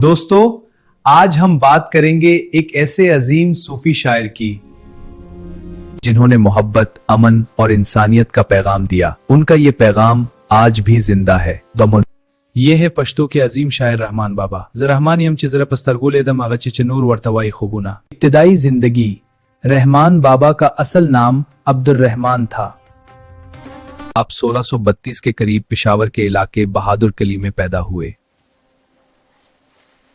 दोस्तों, आज हम बात करेंगे एक ऐसे अजीम सूफी शायर की जिन्होंने मोहब्बत, अमन और इंसानियत का पैगाम दिया। उनका ये पैगाम आज भी जिंदा है। ये है पश्तो के अजीम शायर रहमान बाबा। रहमान यम चिजरा पस्तरगुल एदम आगचे नूर वर्तवाई खुबुना। इब्तिदाई जिंदगी। रहमान बाबा का असल नाम अब्दुर्रहमान था। आप 1632 के करीब पेशावर के इलाके बहादुर कली में पैदा हुए।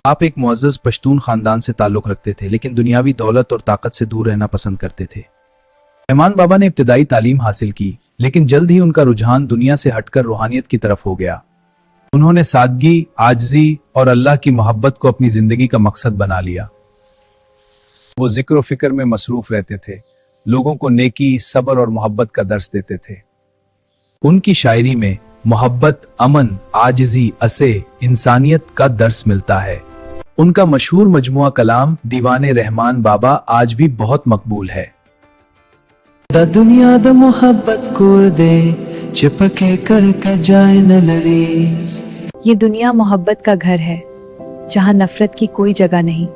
आप एक मुअज़्ज़ज़ पश्तून खानदान से ताल्लुक रखते थे, लेकिन दुनियावी दौलत और ताकत से दूर रहना पसंद करते थे। रहमान बाबा ने इब्तिदाई तालीम हासिल की, लेकिन जल्द ही उनका रुझान दुनिया से हटकर रूहानियत की तरफ हो गया। उन्होंने सादगी, आजिज़ी और अल्लाह की मोहब्बत को अपनी जिंदगी का मकसद बना लिया। वो जिक्र फिक्र में मसरूफ रहते थे, लोगों को नेकी, सब्र और मोहब्बत का दर्स देते थे। उनकी शायरी में मोहब्बत, अमन, आजिज़ी, असे, इंसानियत का दर्स मिलता है। उनका मशहूर मजमुआ कलाम दीवाने रहमान बाबा आज भी बहुत मकबूल है। दुनिया द मोहब्बत कोर दे चिपके कर जाए न लरे। ये दुनिया मोहब्बत का घर है, जहां नफरत की कोई जगह नहीं।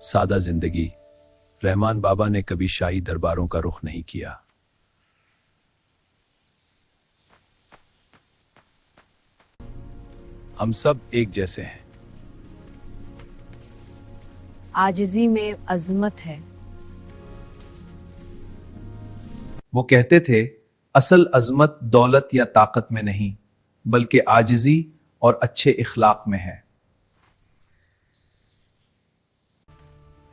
सादा जिंदगी। रहमान बाबा ने कभी शाही दरबारों का रुख नहीं किया। हम सब एक जैसे हैं। आजिज़ी में अजमत है। वो कहते थे, असल अजमत दौलत या ताकत में नहीं, बल्कि आजिज़ी और अच्छे इखलाक में है।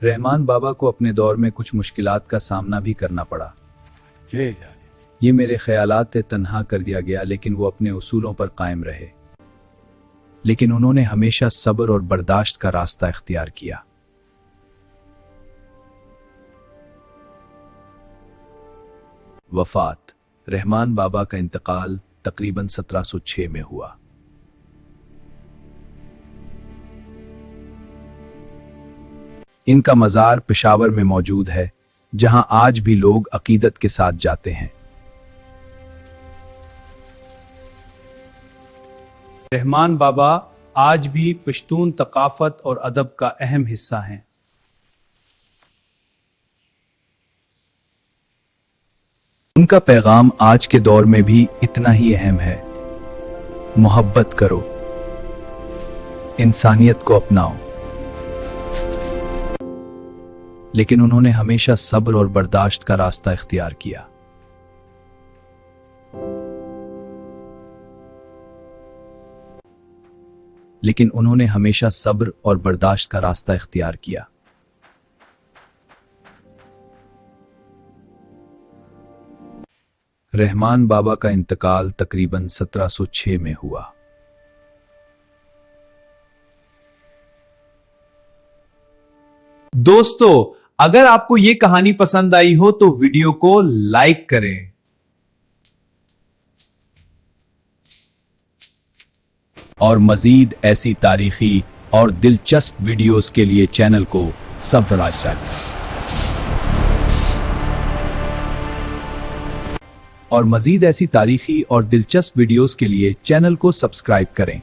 रहमान बाबा को अपने दौर में कुछ मुश्किलात का सामना भी करना पड़ा। ये मेरे ख्यालात तन्हा कर दिया गया, लेकिन वो अपने उसूलों पर कायम रहे। लेकिन उन्होंने हमेशा सब्र और बर्दाश्त का रास्ता इख्तियार किया। वफात। रहमान बाबा का इंतकाल तकरीबन 1706 में हुआ। इनका मज़ार पेशावर में मौजूद है, जहां आज भी लोग अकीदत के साथ जाते हैं। रहमान बाबा आज भी पश्तून तकाफत और अदब का अहम हिस्सा हैं। उनका पैगाम आज के दौर में भी इतना ही अहम है। मोहब्बत करो, इंसानियत को अपनाओ। लेकिन उन्होंने हमेशा सब्र और बर्दाश्त का रास्ता इख्तियार किया। लेकिन उन्होंने हमेशा सब्र और बर्दाश्त का रास्ता इख्तियार किया। रहमान बाबा का इंतकाल तकरीबन 1706 में हुआ। दोस्तों, अगर आपको यह कहानी पसंद आई हो तो वीडियो को लाइक करें और मजीद ऐसी तारीखी और दिलचस्प वीडियोस के लिए चैनल को सब्सक्राइब करें। और मजीद ऐसी तारीखी और दिलचस्प वीडियोस के लिए चैनल को सब्सक्राइब करें।